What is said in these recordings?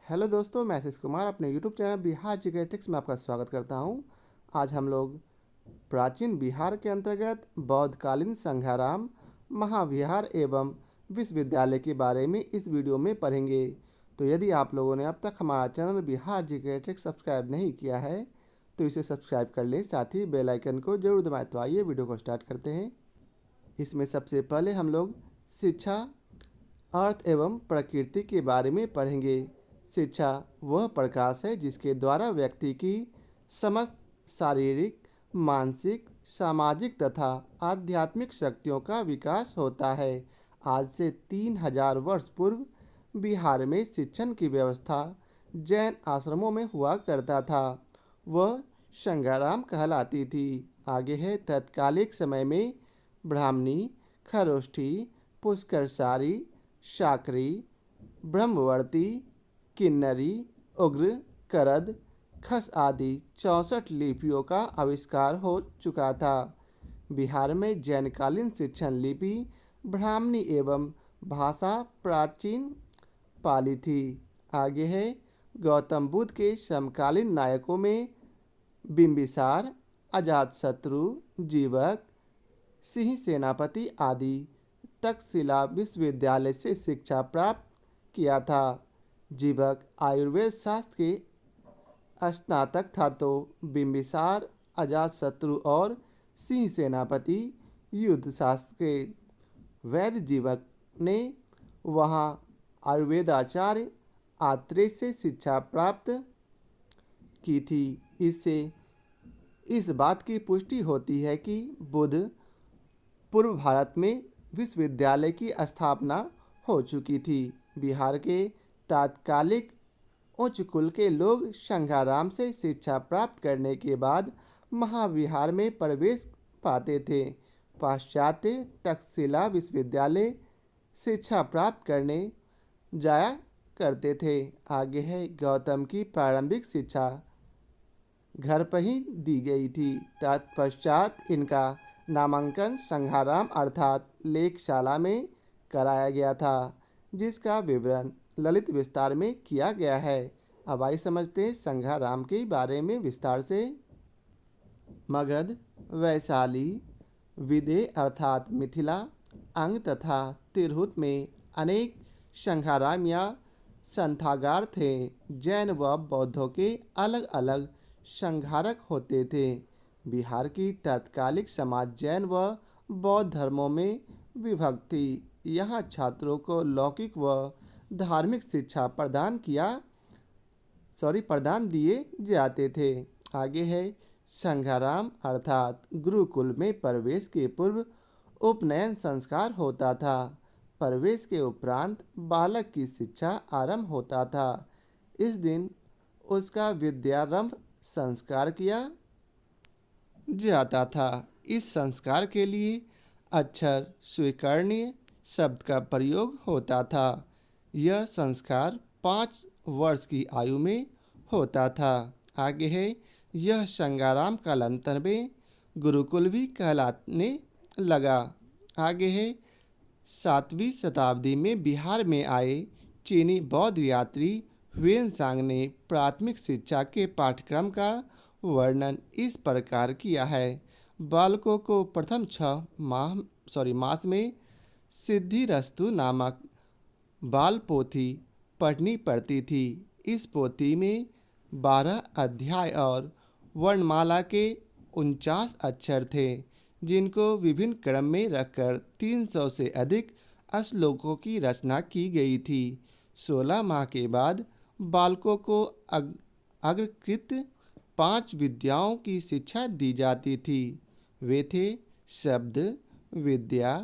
Hello दोस्तों, मैं आशीष कुमार अपने यूट्यूब चैनल बिहार जियोग्राफिक्स में आपका स्वागत करता हूं। आज हम लोग प्राचीन बिहार के अंतर्गत बौद्धकालीन संघाराम महाविहार एवं विश्वविद्यालय के बारे में इस वीडियो में पढ़ेंगे। तो यदि आप लोगों ने अब तक हमारा चैनल बिहार जियोग्राफिक्स सब्सक्राइब नहीं किया है तो इसे सब्सक्राइब कर लें, साथ ही बेल आइकन को जरूर दबाएं। तो आइए वीडियो को स्टार्ट करते हैं। इसमें सबसे पहले हम लोग शिक्षा, अर्थ एवं प्रकृति के बारे में पढ़ेंगे। शिक्षा वह प्रकाश है जिसके द्वारा व्यक्ति की समस्त शारीरिक, मानसिक, सामाजिक तथा आध्यात्मिक शक्तियों का विकास होता है। आज से 3000 वर्ष पूर्व बिहार में शिक्षण की व्यवस्था जैन आश्रमों में हुआ करता था। वह संघाराम कहलाती थी। आगे है, तत्कालिक समय में ब्राह्मणी, खरोष्ठी, पुष्करसारी, शाकरी, ब्रह्मवर्ती, किन्नरी, उग्र, करद, खस आदि 64 लिपियों का आविष्कार हो चुका था। बिहार में जैनकालीन शिक्षण लिपि ब्राह्मणी एवं भाषा प्राचीन पाली थी। आगे है, गौतम बुद्ध के समकालीन नायकों में बिंबिसार, अजातशत्रु, जीवक, सिंह सेनापति आदि तक्षशिला विश्वविद्यालय से शिक्षा प्राप्त किया था। जीवक आयुर्वेद शास्त्र के स्नातक था, तो बिंबिसार, अजातशत्रु और सिंह सेनापति युद्ध शास्त्र के। वैद्य जीवक ने वहाँ आयुर्वेदाचार्य आत्रेय से शिक्षा प्राप्त की थी। इससे इस बात की पुष्टि होती है कि बुद्ध पूर्व भारत में विश्वविद्यालय की स्थापना हो चुकी थी। बिहार के तात्कालिक उच्च कुल के लोग संघाराम से शिक्षा प्राप्त करने के बाद महाविहार में प्रवेश पाते थे। पाश्चात्य तक्षशिला विश्वविद्यालय शिक्षा प्राप्त करने जाया करते थे। आगे है, गौतम की प्रारंभिक शिक्षा घर पर ही दी गई थी। तत्पश्चात इनका नामांकन संघाराम अर्थात लेखशाला में कराया गया था, जिसका विवरण ललित विस्तार में किया गया है। अब आइए समझते हैं संघाराम के बारे में विस्तार से। मगध, वैशाली, विदेह अर्थात मिथिला, अंग तथा तिरहुत में अनेक संघाराम या संथागार थे। जैन व बौद्धों के अलग अलग संघारक होते थे। बिहार की तत्कालिक समाज जैन व बौद्ध धर्मों में विभक्त थी। यहाँ छात्रों को लौकिक व धार्मिक शिक्षा प्रदान दिए जाते थे। आगे है, संघाराम अर्थात गुरुकुल में प्रवेश के पूर्व उपनयन संस्कार होता था। प्रवेश के उपरांत बालक की शिक्षा आरंभ होता था। इस दिन उसका विद्यारंभ संस्कार किया जाता था। इस संस्कार के लिए अक्षर स्वीकरणीय शब्द का प्रयोग होता था। यह संस्कार 5 वर्ष की आयु में होता था। आगे है, यह संघाराम कालांतर में गुरुकुल भी कहलाने लगा। आगे है, 7वीं शताब्दी में बिहार में आए चीनी बौद्ध यात्री ह्वेनसांग ने प्राथमिक शिक्षा के पाठ्यक्रम का वर्णन इस प्रकार किया है। बालकों को प्रथम 6 मास में सिद्धिरस्तु नामक बाल पोथी पढ़नी पड़ती थी। इस पोथी में 12 अध्याय और वर्णमाला के 49 अक्षर थे, जिनको विभिन्न क्रम में रखकर 300 से अधिक श्लोकों की रचना की गई थी। 16 माह के बाद बालकों को अग्रकृत 5 विद्याओं की शिक्षा दी जाती थी। वे थे शब्द विद्या,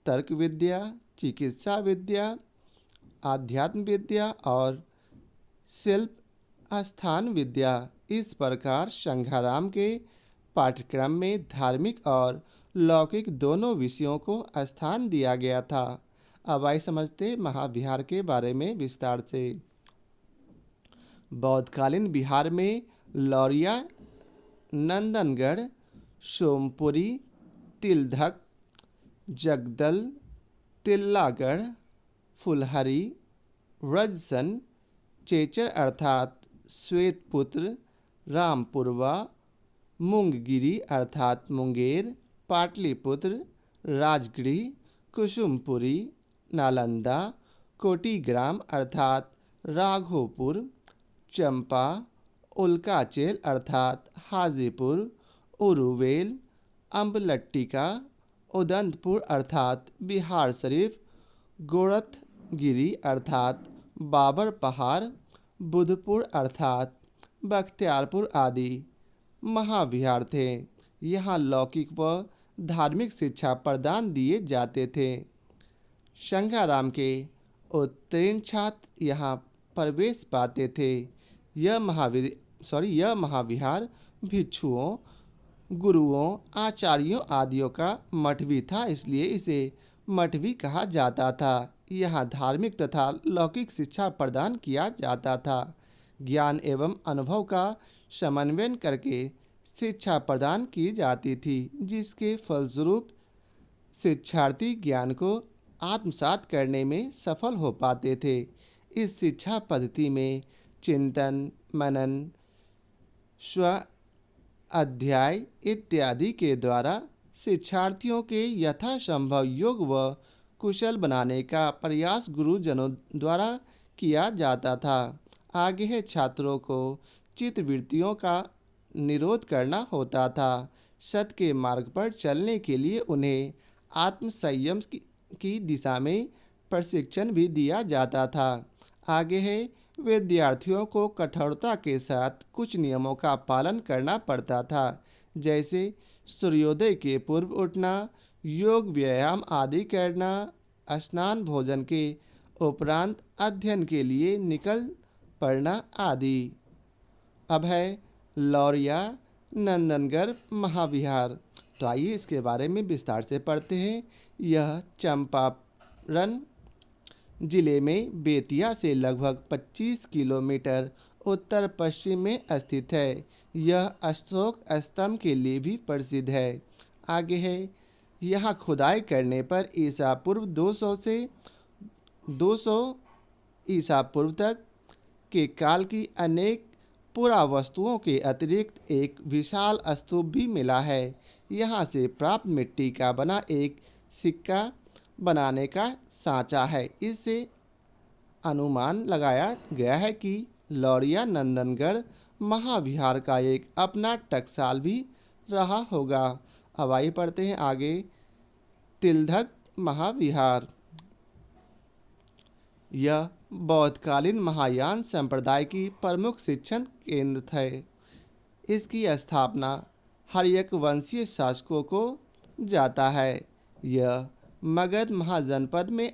तर्क विद्या, चिकित्सा विद्या, आध्यात्म विद्या और शिल्प स्थान विद्या। इस प्रकार संघाराम के पाठ्यक्रम में धार्मिक और लौकिक दोनों विषयों को स्थान दिया गया था। अब आइए समझते महाविहार के बारे में विस्तार से। बौद्धकालीन बिहार में लौरिया, नंदनगढ़, सोमपुरी, तिलधक, जगदल, तिल्लागढ़, फुलहरी, व्रजसन, चेचर अर्थात श्वेतपुत्र, रामपुरवा, मूंगगिरी अर्थात मुंगेर, पाटलिपुत्र, राजगृह, कुसुमपुरी, नालंदा, कोटीग्राम अर्थात राघोपुर, चंपा, उल्काचेल अर्थात हाजीपुर, उरुवेल, अम्बलट्टिका, उदंतपुर अर्थात बिहार शरीफ, गोरखगिरी अर्थात बाबर पहाड़, बुधपुर अर्थात बख्तियारपुर आदि महाविहार थे। यहाँ लौकिक व धार्मिक शिक्षा प्रदान दिए जाते थे। संघाराम के उत्तीर्ण छात्र यहाँ प्रवेश पाते थे। यह महाविहार भिक्षुओं, गुरुओं, आचार्यों आदियों का मठ भी था, इसलिए इसे मठ भी कहा जाता था। यहाँ धार्मिक तथा लौकिक शिक्षा प्रदान किया जाता था। ज्ञान एवं अनुभव का समन्वय करके शिक्षा प्रदान की जाती थी, जिसके फलस्वरूप शिक्षार्थी ज्ञान को आत्मसात करने में सफल हो पाते थे। इस शिक्षा पद्धति में चिंतन, मनन, स्व अध्याय इत्यादि के द्वारा शिक्षार्थियों के यथासंभव योग्य व कुशल बनाने का प्रयास गुरुजनों द्वारा किया जाता था। आगे है छात्रों को चित्तवृत्तियों का निरोध करना होता था। सत्य के मार्ग पर चलने के लिए उन्हें आत्मसंयम की दिशा में प्रशिक्षण भी दिया जाता था। आगे है विद्यार्थियों को कठोरता के साथ कुछ नियमों का पालन करना पड़ता था, जैसे सूर्योदय के पूर्व उठना, योग व्यायाम आदि करना, स्नान भोजन के उपरांत अध्ययन के लिए निकल पड़ना आदि। अब है लौरिया नंदनगढ़ महाविहार। तो आइए इसके बारे में विस्तार से पढ़ते हैं। यह चंपारण जिले में बेतिया से लगभग 25 किलोमीटर उत्तर पश्चिम में स्थित है। यह अशोक स्तंभ के लिए भी प्रसिद्ध है। आगे है, यहाँ खुदाई करने पर ईसा पूर्व 200 से 200 ईसा पूर्व तक के काल की अनेक पुरावस्तुओं के अतिरिक्त एक विशाल स्तूप भी मिला है। यहाँ से प्राप्त मिट्टी का बना एक सिक्का बनाने का सांचा है। इससे अनुमान लगाया गया है कि लौरिया नंदनगढ़ महाविहार का एक अपना टकसाल भी रहा होगा। अब आइए पढ़ते हैं आगे। तिलधक महाविहार। यह बौद्धकालीन महायान संप्रदाय की प्रमुख शिक्षण केंद्र थे। इसकी स्थापना हर्यक वंशीय शासकों को जाता है। यह मगध महाजनपद में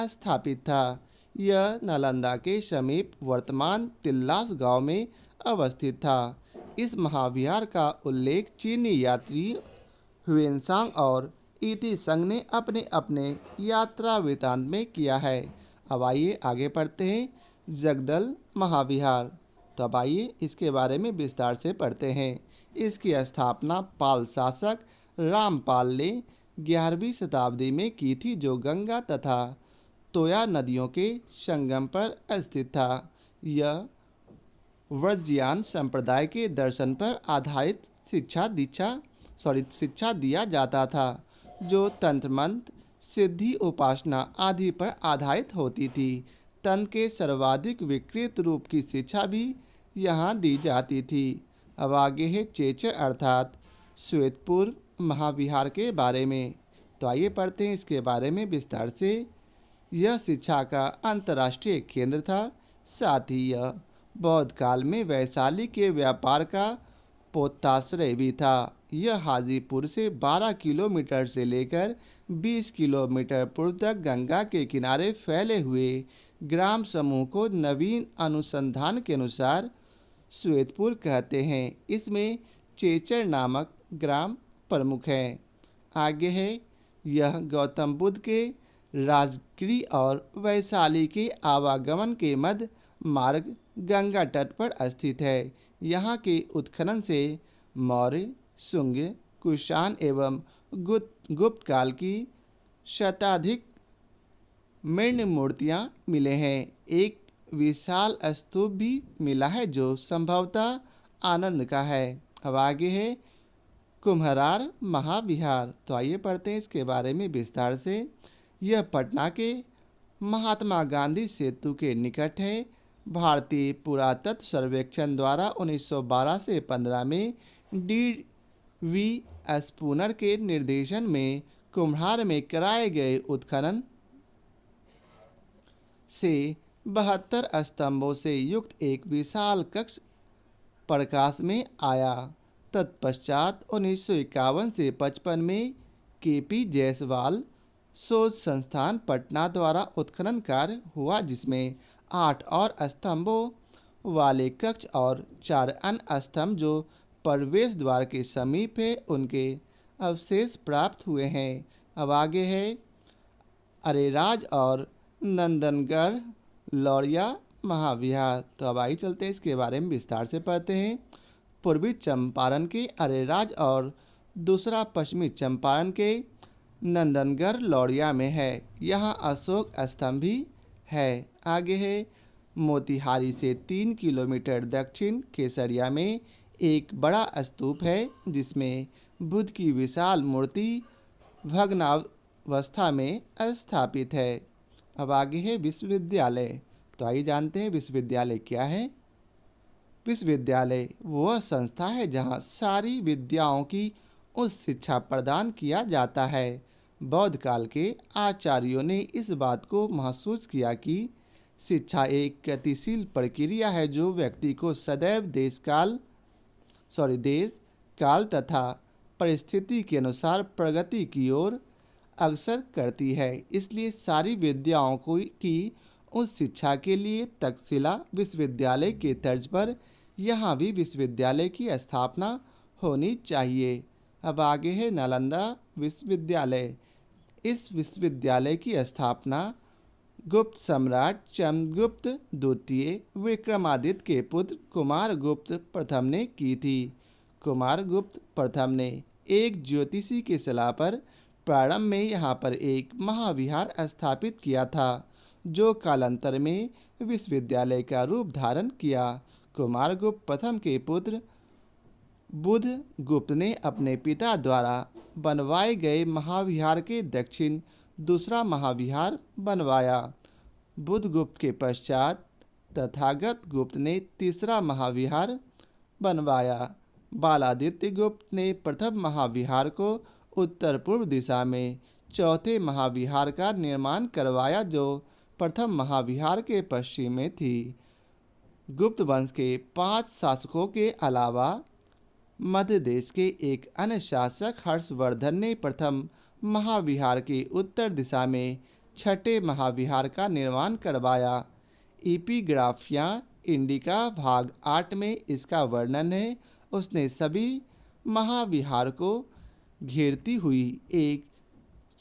स्थापित था। यह नालंदा के समीप वर्तमान तिल्लास गांव में अवस्थित था। इस महाविहार का उल्लेख चीनी यात्री हुएनसांग और इति संग ने अपने अपने यात्रा वृत्तांत में किया है। अब आइए आगे पढ़ते हैं जगदल महाविहार। तो अब आइए इसके बारे में विस्तार से पढ़ते हैं। इसकी स्थापना पाल शासक रामपाल ने 11वीं शताब्दी में की थी, जो गंगा तथा तोया नदियों के संगम पर स्थित था। यह व्रजयान संप्रदाय के दर्शन पर आधारित शिक्षा दिया जाता था, जो तंत्र मंत्र, सिद्धि, उपासना आदि पर आधारित होती थी। तंत्र के सर्वाधिक विकृत रूप की शिक्षा भी यहाँ दी जाती थी। अब आगे है चेचर अर्थात श्वेतपुर महाविहार के बारे में। तो आइए पढ़ते हैं इसके बारे में विस्तार से। यह शिक्षा का अंतर्राष्ट्रीय केंद्र था। साथ ही यह बौद्ध काल में वैशाली के व्यापार का पोताश्रय भी था। यह हाजीपुर से 12 किलोमीटर से लेकर 20 किलोमीटर पूर्व तक गंगा के किनारे फैले हुए ग्राम समूह को नवीन अनुसंधान के अनुसार श्वेतपुर कहते हैं। इसमें चेचर नामक ग्राम प्रमुख है। आगे है, यह गौतम बुद्ध के राजगृह और वैशाली के आवागमन के मध्य मार्ग गंगा तट पर स्थित है। यहाँ के उत्खनन से मौर्य, शुंग, कुषाण एवं गुप्त काल की शताधिक मृण्मय मूर्तियाँ मिले हैं। एक विशाल स्तूप भी मिला है जो संभवतः आनंद का है। अब आगे है कुम्हरार महाविहार। तो आइए पढ़ते हैं इसके बारे में विस्तार से। यह पटना के महात्मा गांधी सेतु के निकट है। भारतीय पुरातत्व सर्वेक्षण द्वारा 1912 से 15 में डी.वी. स्पूनर के निर्देशन में कुम्हार में कराए गए उत्खनन से 72 स्तंभों से युक्त एक विशाल कक्ष प्रकाश में आया। तत्पश्चात 1951 से 55 में के.पी. जायसवाल शोध संस्थान पटना द्वारा उत्खनन कार्य हुआ, जिसमें 8 और स्तंभों वाले कक्ष और 4 अन्य स्तंभ जो प्रवेश द्वार के समीप है उनके अवशेष प्राप्त हुए हैं। अब आगे है अरेराज और नंदनगढ़ लौरिया महाविहार। तो अब आइए चलते हैं इसके बारे में विस्तार से पढ़ते हैं। पूर्वी चंपारण के अरेराज और दूसरा पश्चिमी चंपारण के नंदनगढ़ लौरिया में है। यहाँ अशोक स्तंभ भी है। आगे है मोतिहारी से 3 किलोमीटर दक्षिण केसरिया में एक बड़ा स्तूप है जिसमें बुद्ध की विशाल मूर्ति भग्नावस्था में स्थापित है। अब आगे है विश्वविद्यालय। तो आइए जानते हैं विश्वविद्यालय क्या है। विश्वविद्यालय वह संस्था है जहाँ सारी विद्याओं की उच्च शिक्षा प्रदान किया जाता है। बौद्ध काल के आचार्यों ने इस बात को महसूस किया कि शिक्षा एक गतिशील प्रक्रिया है जो व्यक्ति को सदैव देश काल तथा परिस्थिति के अनुसार प्रगति की ओर अग्रसर करती है। इसलिए सारी विद्याओं की उस शिक्षा के लिए तक्षशिला विश्वविद्यालय के तर्ज पर यहाँ भी विश्वविद्यालय की स्थापना होनी चाहिए। अब आगे है नालंदा विश्वविद्यालय। इस विश्वविद्यालय की स्थापना गुप्त सम्राट चंद्रगुप्त द्वितीय विक्रमादित्य के पुत्र कुमारगुप्त प्रथम ने की थी। कुमारगुप्त प्रथम ने एक ज्योतिषी के सलाह पर प्रारंभ में यहाँ पर एक महाविहार स्थापित किया था जो कालांतर में विश्वविद्यालय का रूप धारण किया। कुमारगुप्त प्रथम के पुत्र बुधगुप्त ने अपने पिता द्वारा बनवाए गए महाविहार के दक्षिण दूसरा महाविहार बनवाया। बुधगुप्त के पश्चात तथागत गुप्त ने तीसरा महाविहार बनवाया। बालादित्य गुप्त ने प्रथम महाविहार को उत्तर पूर्व दिशा में चौथे महाविहार का निर्माण करवाया जो प्रथम महाविहार के पश्चिम में थी। गुप्त वंश के 5 शासकों के अलावा मध्य देश के एक अन्य शासक हर्षवर्धन ने प्रथम महाविहार की उत्तर दिशा में छठे महाविहार का निर्माण करवाया। एपिग्राफिया इंडिका भाग 8 में इसका वर्णन है। उसने सभी महाविहार को घेरती हुई एक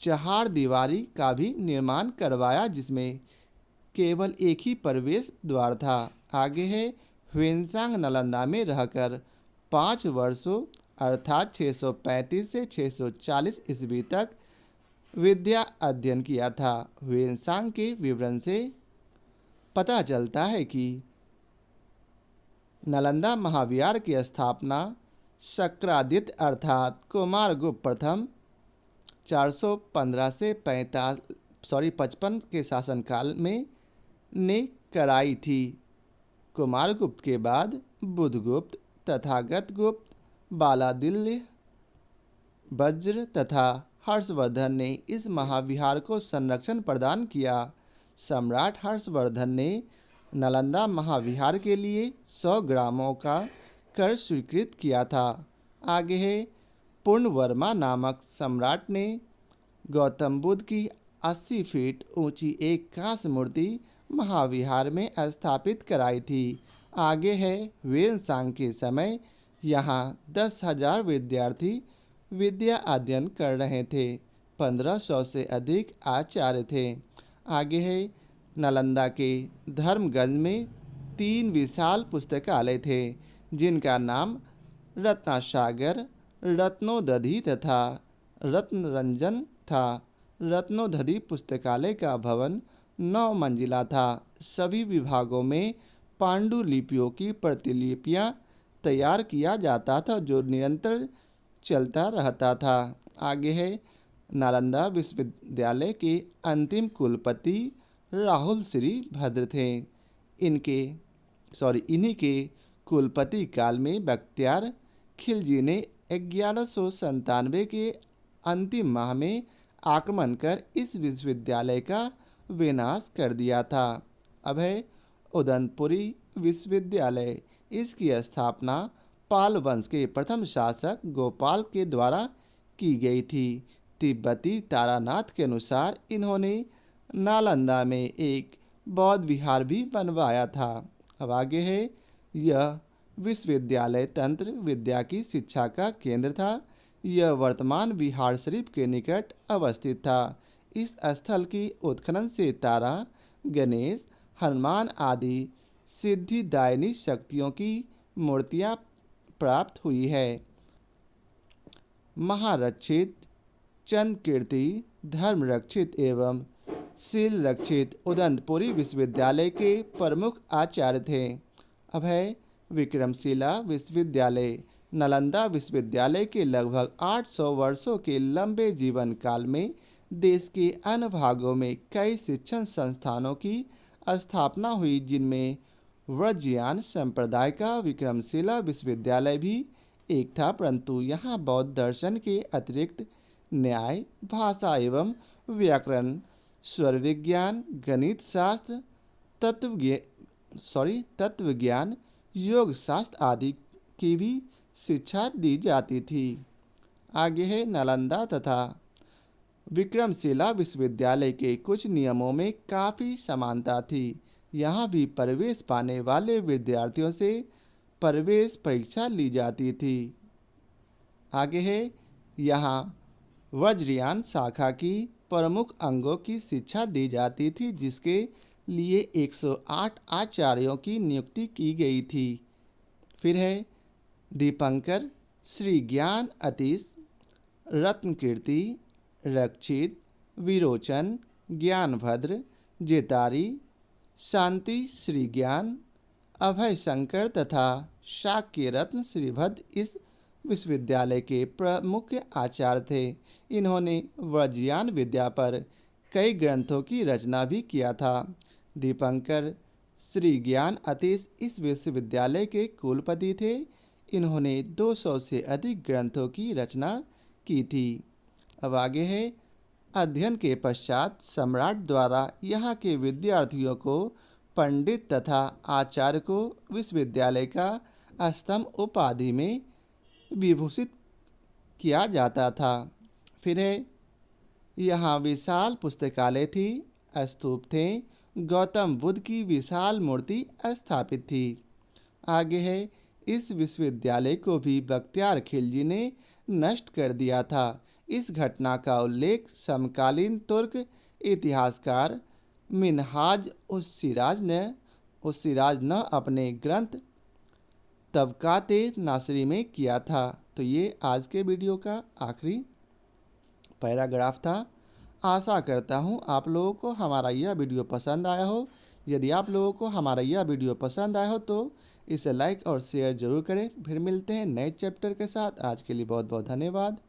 चहारदीवारी का भी निर्माण करवाया जिसमें केवल एक ही प्रवेश द्वार था। आगे है ह्वेनसांग नालंदा में रहकर 5 वर्षों अर्थात 635 से 640 ईस्वी तक विद्या अध्ययन किया था। ह्वेनसांग के विवरण से पता चलता है कि नालंदा महाविहार की स्थापना शक्रादित्य अर्थात कुमारगुप्त प्रथम 415 से 55 के शासनकाल में ने कराई थी। कुमारगुप्त के बाद बुधगुप्त, तथागत गुप्त, बालादिल्य, वज्र तथा हर्षवर्धन ने इस महाविहार को संरक्षण प्रदान किया। सम्राट हर्षवर्धन ने नालंदा महाविहार के लिए 100 ग्रामों का कर स्वीकृत किया था। आगे है पूर्णवर्मा नामक सम्राट ने गौतम बुद्ध की 80 फीट ऊंची एक कांस्य मूर्ति महाविहार में स्थापित कराई थी। आगे है ह्वेनसांग के समय यहाँ 10,000 विद्यार्थी विद्या अध्ययन कर रहे थे। 1500 से अधिक आचार्य थे। आगे है नालंदा के धर्मगंज में 3 विशाल पुस्तकालय थे जिनका नाम रत्नासागर, रत्नोदधि तथा रत्नरंजन था। रत्नोदधि पुस्तकालय का भवन 9 मंजिला था। सभी विभागों में पांडुलिपियों की प्रतिलिपियां तैयार किया जाता था, जो निरंतर चलता रहता था। आगे है, नालंदा विश्वविद्यालय के अंतिम कुलपति राहुल श्री भद्र थे। इन्हीं के कुलपति काल में बख्तियार खिलजी ने 1197 के अंतिम माह में आक्रमण कर इस विश्वविद्यालय का विनाश कर दिया था। अब है उदयपुरी विश्वविद्यालय। इसकी स्थापना पाल वंश के प्रथम शासक गोपाल के द्वारा की गई थी। तिब्बती तारानाथ के अनुसार इन्होंने नालंदा में एक बौद्ध विहार भी बनवाया था। अब आगे है, यह विश्वविद्यालय तंत्र विद्या की शिक्षा का केंद्र था। यह वर्तमान बिहार शरीफ के निकट अवस्थित था। इस स्थल की उत्खनन से तारा, गणेश, हनुमान आदि सिद्धिदायिनी शक्तियों की मूर्तियां प्राप्त हुई है। महारक्षित, चंद कीर्ति, धर्म रक्षित एवं शील रक्षित उदयपुरी विश्वविद्यालय के प्रमुख आचार्य थे। अब है विक्रमशिला विश्वविद्यालय। नालंदा विश्वविद्यालय के लगभग 800 वर्षों के लंबे जीवन काल में देश के अन्य भागों में कई शिक्षण संस्थानों की स्थापना हुई, जिनमें व्रजयान संप्रदाय का विक्रमशिला विश्वविद्यालय भी एक था। परंतु यहाँ बौद्ध दर्शन के अतिरिक्त न्याय, भाषा एवं व्याकरण, स्वर विज्ञान, गणित शास्त्र, तत्वज्ञान, योग शास्त्र आदि की भी शिक्षा दी जाती थी। आगे है, नालंदा तथा विक्रमशिला विश्वविद्यालय के कुछ नियमों में काफ़ी समानता थी। यहाँ भी प्रवेश पाने वाले विद्यार्थियों से प्रवेश परीक्षा ली जाती थी। आगे है, यहाँ वज्रयान शाखा की प्रमुख अंगों की शिक्षा दी जाती थी, जिसके लिए 108 आचार्यों की नियुक्ति की गई थी। फिर है दीपंकर, श्री ज्ञान अतीश, रत्नकीर्ति, रक्षित, विरोचन, ज्ञानभद्र, जेतारी, शांति श्री ज्ञान, अभय शंकर तथा शाक्य रत्न श्रीभद्र इस विश्वविद्यालय के प्रमुख आचार्य थे। इन्होंने वज्रयान विद्या पर कई ग्रंथों की रचना भी किया था। दीपंकर श्री ज्ञान अतीश इस विश्वविद्यालय के कुलपति थे। इन्होंने 200 से अधिक ग्रंथों की रचना की थी। अब आगे है, अध्ययन के पश्चात सम्राट द्वारा यहाँ के विद्यार्थियों को पंडित तथा आचार्य को विश्वविद्यालय का स्तंभ उपाधि में विभूषित किया जाता था। फिर है, यहाँ विशाल पुस्तकालय थी, स्तूप थे, गौतम बुद्ध की विशाल मूर्ति स्थापित थी। आगे है, इस विश्वविद्यालय को भी बख्तियार खिलजी ने नष्ट कर दिया था। इस घटना का उल्लेख समकालीन तुर्क इतिहासकार मिनहाज उस सिराज ने अपने ग्रंथ तबकाते नासरी में किया था। तो ये आज के वीडियो का आखिरी पैराग्राफ था। आशा करता हूँ आप लोगों को हमारा यह वीडियो पसंद आया हो। यदि आप लोगों को हमारा यह वीडियो पसंद आया हो तो इसे लाइक और शेयर ज़रूर करें। फिर मिलते हैं नए चैप्टर के साथ। आज के लिए बहुत बहुत धन्यवाद।